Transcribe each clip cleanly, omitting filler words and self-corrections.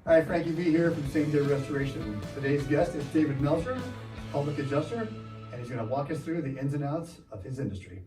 Hi, Frankie V here from Sameday Restoration. Today's guest is David Melcher, public adjuster, and he's going to walk us through the ins and outs of his industry.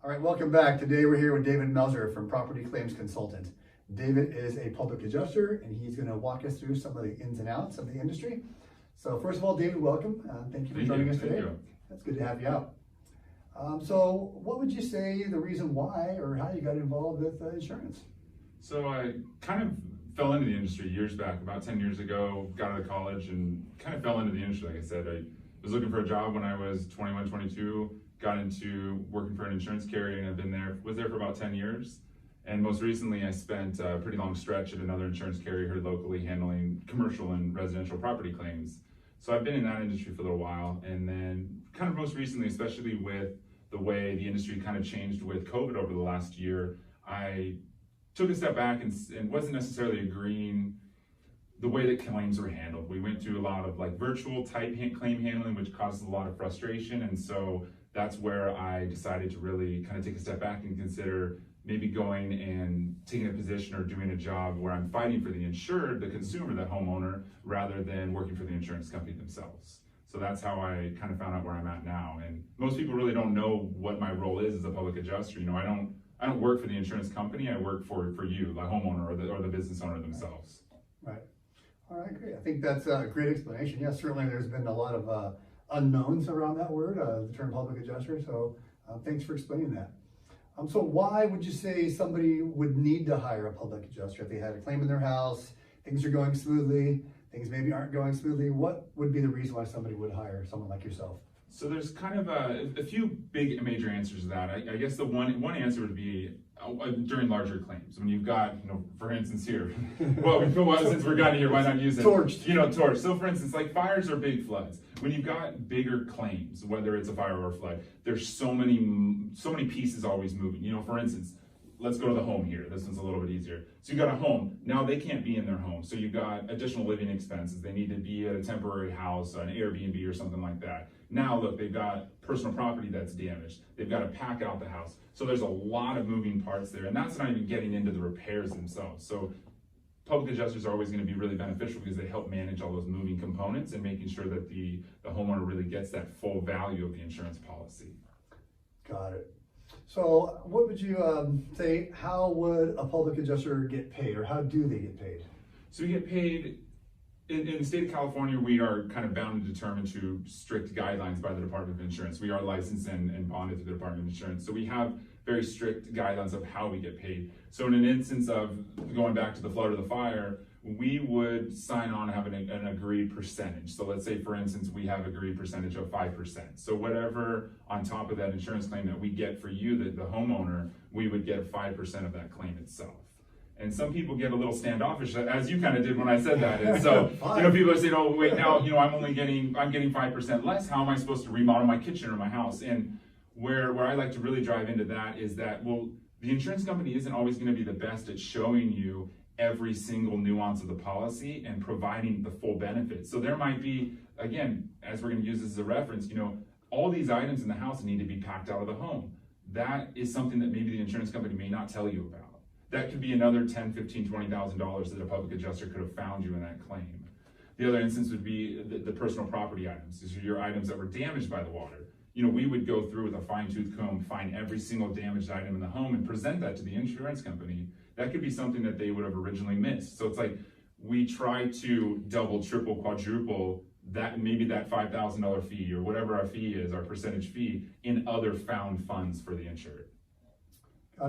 All right, welcome back. Today we're here with David Melcher from Property Claims Consultant. David is a public adjuster, and he's going to walk us through some of the ins and outs of the industry. So first of all, David, welcome. Thank you for joining us today. That's good to have you out. So what would you say the reason why or how you got involved with insurance? So I kind of fell into the industry years back, about 10 years ago, got out of college and kind of fell into the industry. Like I said, I was looking for a job when I was 21, 22, got into working for an insurance carrier, and I've was there for about 10 years. And most recently, I spent a pretty long stretch at another insurance carrier here locally handling commercial and residential property claims. So I've been in that industry for a little while, and then kind of most recently, especially with the way the industry kind of changed with COVID over the last year, I took a step back and wasn't necessarily agreeing the way that claims were handled. We went through a lot of like virtual type claim handling, which causes a lot of frustration. And so that's where I decided to really kind of take a step back and consider maybe going and taking a position or doing a job where I'm fighting for the insured, the consumer, the homeowner, rather than working for the insurance company themselves. So that's how I kind of found out where I'm at now. And most people really don't know what my role is as a public adjuster. You know, I don't work for the insurance company. I work for you, the homeowner or the business owner themselves. Right. All right, great. I think that's a great explanation. Yes, certainly there's been a lot of unknowns around that word, the term public adjuster. So thanks for explaining that. So why would you say somebody would need to hire a public adjuster if they had a claim in their house, things are going smoothly, things maybe aren't going smoothly? What would be the reason why somebody would hire someone like yourself? So there's kind of a few big major answers to that. I guess the one answer would be during larger claims. When you've got, for instance here, well, since we're got here, why not use it? Torched. Torched. So for instance, like fires or big floods, when you've got bigger claims, whether it's a fire or a flood, there's so many pieces always moving. For instance, let's go to the home here. This one's a little bit easier. So you've got a home. Now they can't be in their home. So you've got additional living expenses. They need to be at a temporary house, an Airbnb or something like that. Now look, they've got personal property that's damaged. They've got to pack out the house. So there's a lot of moving parts there. And that's not even getting into the repairs themselves. So public adjusters are always going to be really beneficial because they help manage all those moving components and making sure that the homeowner really gets that full value of the insurance policy. Got it. So what would you say, how would a public adjuster get paid, or how do they get paid? So we get paid, in the state of California, we are kind of bound and determined to strict guidelines by the Department of Insurance. We are licensed and bonded to the Department of Insurance. So we have very strict guidelines of how we get paid. So in an instance of going back to the flood or the fire, we would sign on having an agreed percentage. So let's say, for instance, we have agreed percentage of 5%. So whatever on top of that insurance claim that we get for you, the homeowner, we would get 5% of that claim itself. And some people get a little standoffish, as you kind of did when I said that. And so, people are saying, oh, wait, now, I'm getting 5% less. How am I supposed to remodel my kitchen or my house? And where I like to really drive into that is that, well, the insurance company isn't always going to be the best at showing you every single nuance of the policy and providing the full benefits. So there might be, again, as we're going to use this as a reference, all these items in the house need to be packed out of the home. That is something that maybe the insurance company may not tell you about. That could be another $10,000, $15,000, $20,000 that a public adjuster could have found you in that claim. The other instance would be the personal property items. These are your items that were damaged by the water. We would go through with a fine-tooth comb, find every single damaged item in the home and present that to the insurance company. That could be something that they would have originally missed. So it's like we try to double, triple, quadruple maybe that $5,000 fee or whatever our fee is, our percentage fee, in other found funds for the insured.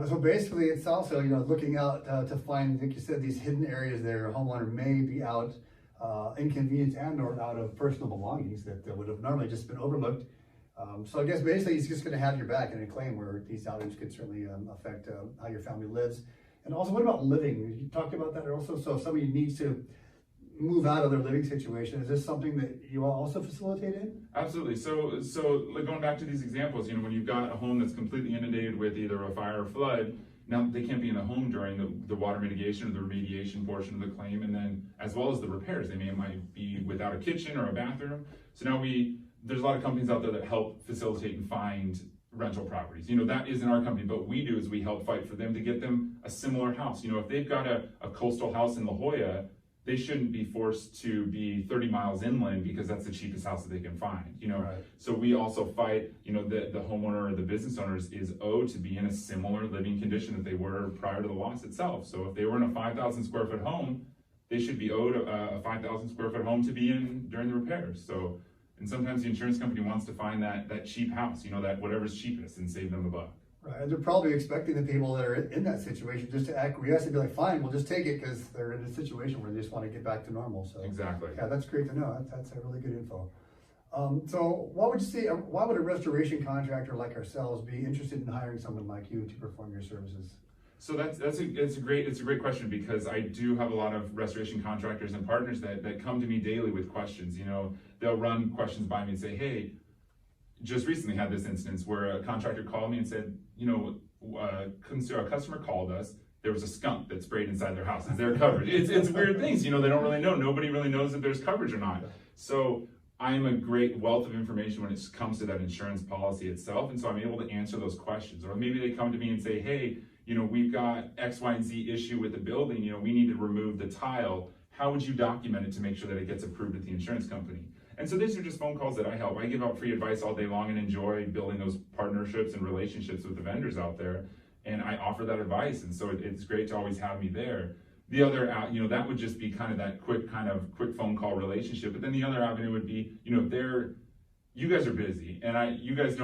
So basically, it's also looking out to find, like you said, these hidden areas there. A homeowner may be out inconvenienced and/or out of personal belongings that would have normally just been overlooked. So I guess basically he's just going to have your back in a claim where these items could certainly affect how your family lives. And also, what about living? You talked about that also. So if somebody needs to move out of their living situation, is this something that you all also facilitate in? Absolutely. So like going back to these examples, when you've got a home that's completely inundated with either a fire or flood, now they can't be in the home during the water mitigation or the remediation portion of the claim, and then as well as the repairs. They might be without a kitchen or a bathroom. So now there's a lot of companies out there that help facilitate and find rental properties. That isn't our company, but we do is we help fight for them to get them a similar house. If they've got a coastal house in La Jolla, they shouldn't be forced to be 30 miles inland because that's the cheapest house that they can find, you know? Right. So we also fight, you know, the homeowner or the business owners is owed to be in a similar living condition that they were prior to the loss itself. So if they were in a 5,000 square foot home, they should be owed a 5,000 square foot home to be in during the repairs. So, and sometimes the insurance company wants to find that cheap house, you know, that whatever's cheapest and save them a buck. Right, and they're probably expecting the people that are in that situation just to acquiesce and be like, fine, we'll just take it, because they're in a situation where they just want to get back to normal, so. Exactly. Yeah, that's great to know, that's a really good info. So what would you say, why would a restoration contractor like ourselves be interested in hiring someone like you to perform your services? So it's a great question, because I do have a lot of restoration contractors and partners that come to me daily with questions. You know, they'll run questions by me and say, hey, just recently had this instance where a contractor called me and said, you know, a customer called us, there was a skunk that sprayed inside their house. Is there coverage? It's weird things, you know, they don't really know. Nobody really knows if there's coverage or not. So I am a great wealth of information when it comes to that insurance policy itself. And so I'm able to answer those questions. Or maybe they come to me and say, hey, you know, we've got X, Y, and Z issue with the building, you know, we need to remove the tile. How would you document it to make sure that it gets approved at the insurance company? And so these are just phone calls that I help. I give out free advice all day long and enjoy building those partnerships and relationships with the vendors out there. And I offer that advice. And so it's great to always have me there. The other, you know, that would just be kind of that quick phone call relationship. But then the other avenue would be, you know, you guys are busy, and you guys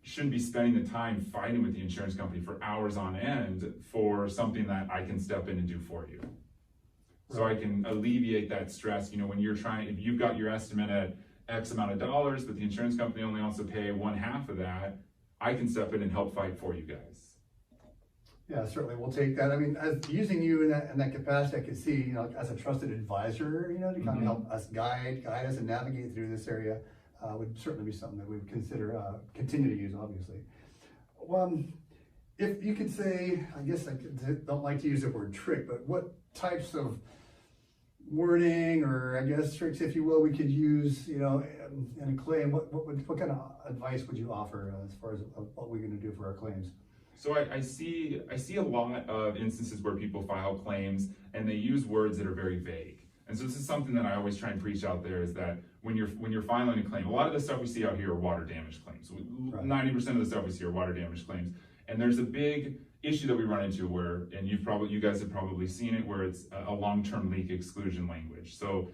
shouldn't be spending the time fighting with the insurance company for hours on end for something that I can step in and do for you. So I can alleviate that stress, you know, when if you've got your estimate at X amount of dollars, but the insurance company only wants to pay 1/2 of that, I can step in and help fight for you guys. Yeah, certainly, we'll take that. I mean, as using you in that capacity, I could see, you know, as a trusted advisor, you know, to kind of help us guide us and navigate through this area, would certainly be something that we would consider, continue to use, obviously. If you could say, I guess I don't like to use the word trick, but what types of wording, or I guess tricks, if you will, we could use, you know, in a claim, what kind of advice would you offer as far as what we're going to do for our claims? So I see a lot of instances where people file claims and they use words that are very vague. And so this is something that I always try and preach out there, is that when you're filing a claim, a lot of the stuff we see out here are water damage claims. 90% of the stuff we see are water damage claims. And there's a big issue that we run into where, and you guys have probably seen it, where it's a long-term leak exclusion language. So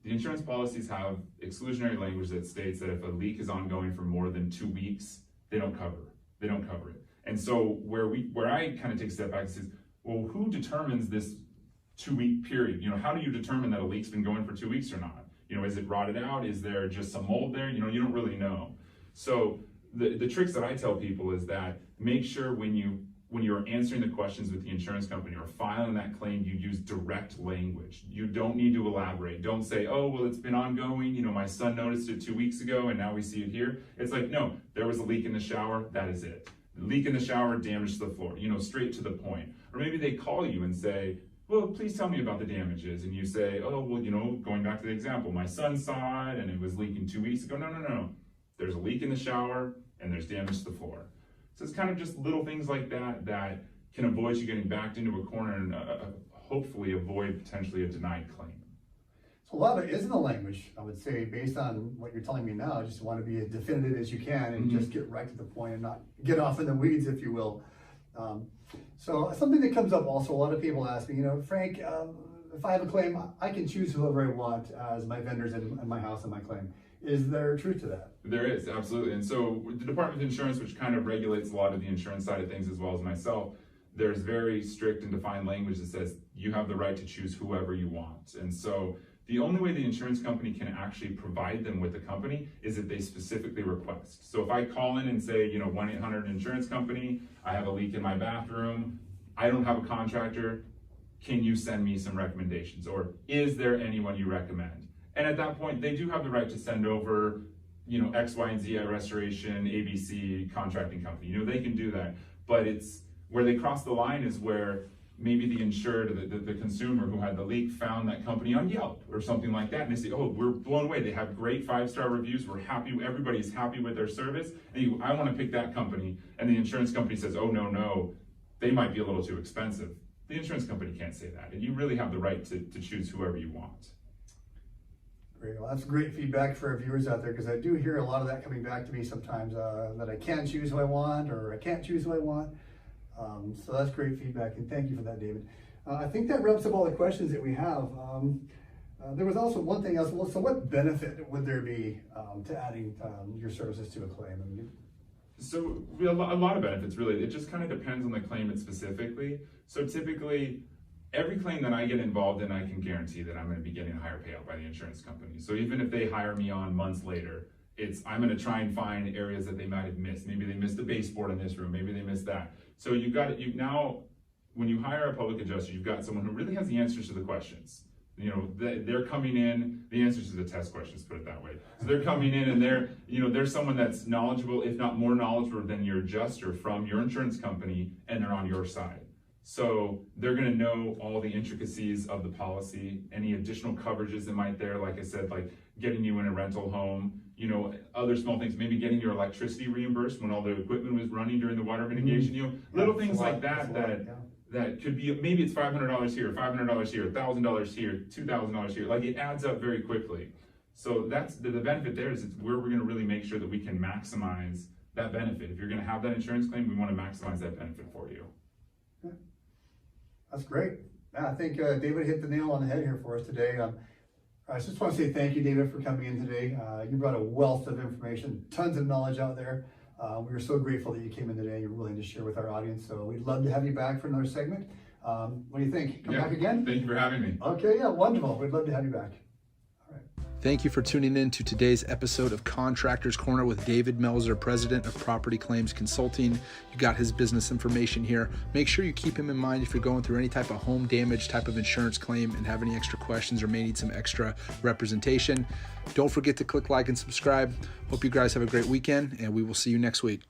the insurance policies have exclusionary language that states that if a leak is ongoing for more than 2 weeks, they don't cover it. And so where I kind of take a step back and says, well, who determines this 2-week period? You know, how do you determine that a leak's been going for 2 weeks or not? You know, is it rotted out? Is there just some mold there? You know, you don't really know. So the tricks that I tell people is that make sure when you're answering the questions with the insurance company or filing that claim, you use direct language. You don't need to elaborate. Don't say, oh, well, it's been ongoing. You know, my son noticed it 2 weeks ago and now we see it here. It's like, no, there was a leak in the shower. That is it. The leak in the shower, damage to the floor, you know, straight to the point. Or maybe they call you and say, well, please tell me about the damages. And you say, oh, well, you know, going back to the example, my son saw it and it was leaking 2 weeks ago. No. There's a leak in the shower and there's damage to the floor. So it's kind of just little things like that that can avoid you getting backed into a corner and hopefully avoid potentially a denied claim. So a lot of it is in the language, I would say, based on what you're telling me now. I just want to be as definitive as you can and just get right to the point and not get off in the weeds, if you will. So something that comes up also, a lot of people ask me, you know, Frank, if I have a claim, I can choose whoever I want as my vendors in my house and my claim. Is there truth to that? There is, absolutely. And so the Department of Insurance, which kind of regulates a lot of the insurance side of things as well as myself, there's very strict and defined language that says you have the right to choose whoever you want. And so the only way the insurance company can actually provide them with a company is if they specifically request. So if I call in and say, you know, 1-800 insurance company, I have a leak in my bathroom, I don't have a contractor, can you send me some recommendations? Or is there anyone you recommend? And at that point, they do have the right to send over, you know, X, Y, and Z Restoration, ABC contracting company. You know, they can do that. But it's where they cross the line is where maybe the insured, the consumer who had the leak found that company on Yelp or something like that. And they say, oh, we're blown away. They have great 5-star reviews. We're happy. Everybody's happy with their service. And I want to pick that company. And the insurance company says, oh, no, they might be a little too expensive. The insurance company can't say that, and you really have the right to choose whoever you want. Great. Well, that's great feedback for our viewers out there, because I do hear a lot of that coming back to me sometimes, that I can choose who I want, or I can't choose who I want. So that's great feedback, and thank you for that, David. I think that wraps up all the questions that we have. There was also one thing else. Well, so what benefit would there be to adding your services to a claim? I mean, so a lot of benefits, really. It just kind of depends on the claimant specifically. So typically, every claim that I get involved in, I can guarantee that I'm going to be getting a higher payout by the insurance company. So even if they hire me on months later, I'm going to try and find areas that they might have missed. Maybe they missed the baseboard in this room. Maybe they missed that. So now, when you hire a public adjuster, you've got someone who really has the answers to the questions. You know, they're coming in, the answers to the test questions, put it that way. So they're coming in and they're someone that's knowledgeable, if not more knowledgeable than your adjuster from your insurance company, and they're on your side. So they're gonna know all the intricacies of the policy, any additional coverages that might there, like I said, like getting you in a rental home, you know, other small things, maybe getting your electricity reimbursed when all the equipment was running during the water mitigation, you know, little things like that, that could be, maybe it's $500 here, $500 here, $1,000 here, $2,000 here, like it adds up very quickly. So that's the benefit there, is it's where we're gonna really make sure that we can maximize that benefit. If you're gonna have that insurance claim, we wanna maximize that benefit for you. Yeah. That's great. Yeah, I think David hit the nail on the head here for us today. I just want to say thank you, David, for coming in today. You brought a wealth of information, tons of knowledge out there. We are so grateful that you came in today and you're willing to share with our audience. So we'd love to have you back for another segment. What do you think? Come back again? Thank you for having me. Okay, yeah, wonderful. We'd love to have you back. All right. Thank you for tuning in to today's episode of Contractors Corner with David Melzer, President of Property Claims Consulting. You got his business information here. Make sure you keep him in mind if you're going through any type of home damage type of insurance claim and have any extra questions or may need some extra representation. Don't forget to click like and subscribe. Hope you guys have a great weekend, and we will see you next week.